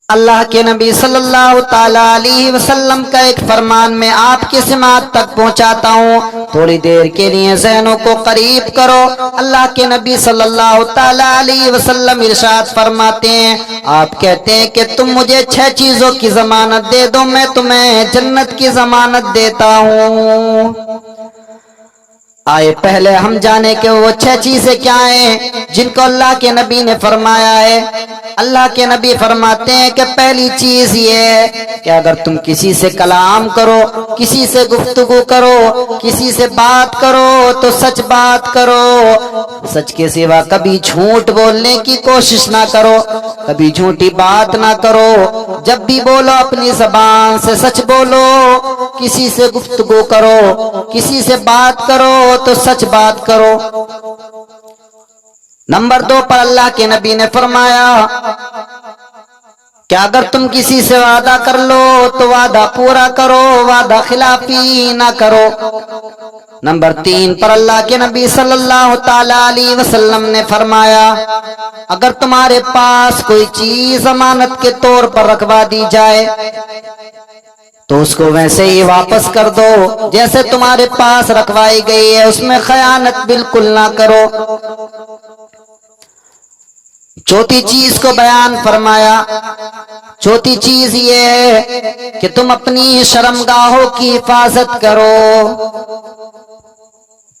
اللہ کے نبی صلی اللہ تعالی علیہ وسلم کا ایک فرمان میں آپ کی سماعت تک پہنچاتا ہوں، تھوڑی دیر کے لیے ذہنوں کو قریب کرو۔ اللہ کے نبی صلی اللہ تعالی علیہ وسلم ارشاد فرماتے ہیں، آپ کہتے ہیں کہ تم مجھے 6 چیزوں کی ضمانت دے دو، میں تمہیں جنت کی ضمانت دیتا ہوں۔ آئے پہلے ہم جانے کہ وہ 6 چیزیں کیا ہیں جن کو اللہ کے نبی نے فرمایا ہے۔ اللہ کے نبی فرماتے ہیں کہ پہلی چیز یہ ہے کہ اگر تم کسی سے کلام کرو، کسی سے گفتگو کرو، کسی سے بات کرو تو سچ بات کرو، سچ کے سوا کبھی جھوٹ بولنے کی کوشش نہ کرو، کبھی جھوٹی بات نہ کرو، جب بھی بولو اپنی زبان سے سچ بولو، کسی سے گفتگو کرو، کسی سے بات کرو تو سچ بات کرو۔ نمبر 2 پر اللہ کے نبی نے فرمایا کہ اگر تم کسی سے وعدہ کر لو تو وعدہ پورا کرو، وعدہ خلافی نہ کرو۔ نمبر 3 پر اللہ کے نبی صلی اللہ تعالی علیہ وسلم نے فرمایا اگر تمہارے پاس کوئی چیز ضمانت کے طور پر رکھوا دی جائے تو اس کو ویسے ہی واپس کر دو جیسے تمہارے پاس رکھوائی گئی ہے، اس میں خیانت بالکل نہ کرو۔ چوتھی چیز کو بیان فرمایا، چوتھی چیز یہ ہے کہ تم اپنی شرمگاہوں کی حفاظت کرو۔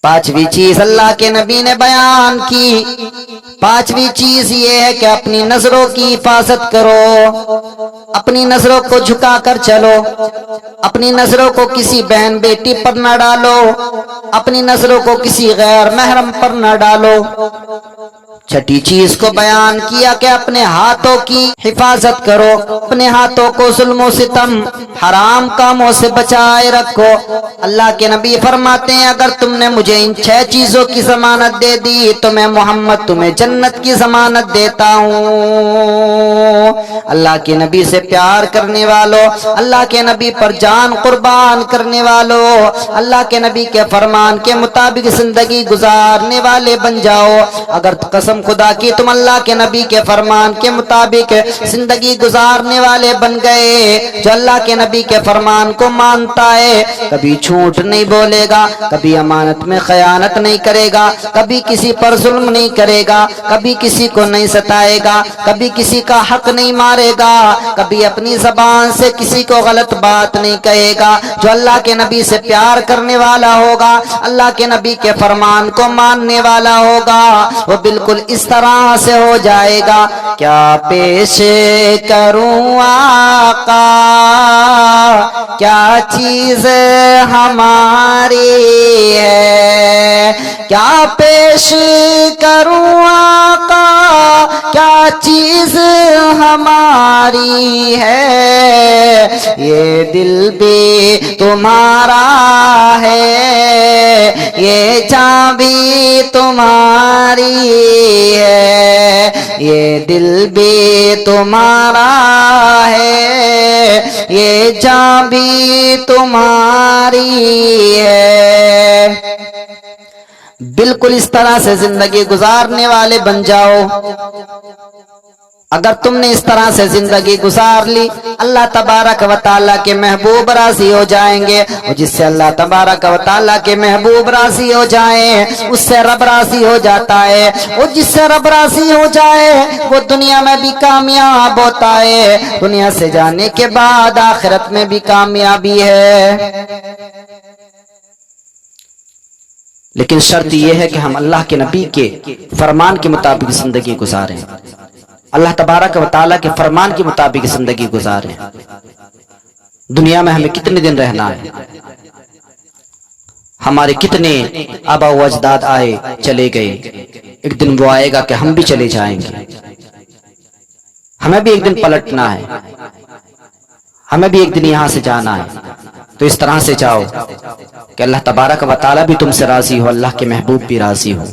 پانچویں چیز اللہ کے نبی نے بیان کی، پانچویں چیز یہ ہے کہ اپنی نظروں کی حفاظت کرو، اپنی نظروں کو جھکا کر چلو، اپنی نظروں کو کسی بہن بیٹی پر نہ ڈالو، اپنی نظروں کو کسی غیر محرم پر نہ ڈالو۔ چھٹی چیز کو بیان کیا کہ اپنے ہاتھوں کی حفاظت کرو، اپنے ہاتھوں کو ظلم و ستم حرام کاموں سے بچائے رکھو۔ اللہ کے نبی فرماتے ہیں اگر تم نے مجھے ان 6 چیزوں کی ضمانت دے دی تو میں محمد تمہیں جنت کی ضمانت دیتا ہوں۔ اللہ کے نبی سے پیار کرنے والوں، اللہ کے نبی پر جان قربان کرنے والوں، اللہ کے نبی کے فرمان کے مطابق زندگی گزارنے والے بن جاؤ۔ اگر قسم خدا کی تم اللہ کے نبی کے فرمان کے مطابق زندگی گزارنے والے بن گئے، جو اللہ کے نبی کے فرمان کو مانتا ہے، کبھی جھوٹ نہیں بولے گا، کبھی امانت میں خیانت نہیں کرے گا، کبھی کسی پر ظلم نہیں کرے گا، کبھی کسی کو نہیں ستائے گا، کبھی کسی کا حق نہیں مارے گا، کبھی اپنی زبان سے کسی کو غلط بات نہیں کہے گا، جو اللہ کے نبی سے پیار کرنے والا ہوگا، اللہ کے نبی کے فرمان کو ماننے والا ہوگا، وہ بالکل اس طرح سے ہو جائے گا۔ کیا پیش کروں آقا، کیا چیز ہماری ہے، کیا پیش کروں آقا، کیا چیز ہماری ہے، یہ دل بھی تمہارا ہے، یہ جان بھی تمہاری ہے، یہ دل بھی تمہارا ہے، یہ جان بھی تمہاری ہے۔ بالکل اس طرح سے زندگی گزارنے والے بن جاؤ۔ اگر تم نے اس طرح سے زندگی گزار لی، اللہ تبارک و تعالیٰ کے محبوب راضی ہو جائیں گے، اور جس سے اللہ تبارک و تعالیٰ کے محبوب راضی ہو جائیں اس سے رب راضی ہو جاتا ہے، اور جس سے رب راضی ہو جائے وہ دنیا میں بھی کامیاب ہوتا ہے، دنیا سے جانے کے بعد آخرت میں بھی کامیابی ہے۔ لیکن شرط یہ ہے کہ ہم اللہ کے نبی کے فرمان کے مطابق زندگی گزاریں، اللہ تبارک و تعالیٰ کے فرمان کے مطابق زندگی گزاریں۔ دنیا میں ہمیں کتنے دن رہنا ہے، ہمارے کتنے آبا و اجداد آئے چلے گئے، ایک دن وہ آئے گا کہ ہم بھی چلے جائیں گے، ہمیں بھی ایک دن پلٹنا ہے، ہمیں بھی ایک دن یہاں سے جانا ہے۔ تو اس طرح سے جاؤ کہ اللہ تبارک و تعالیٰ بھی تم سے راضی ہو، اللہ کے محبوب بھی راضی ہو۔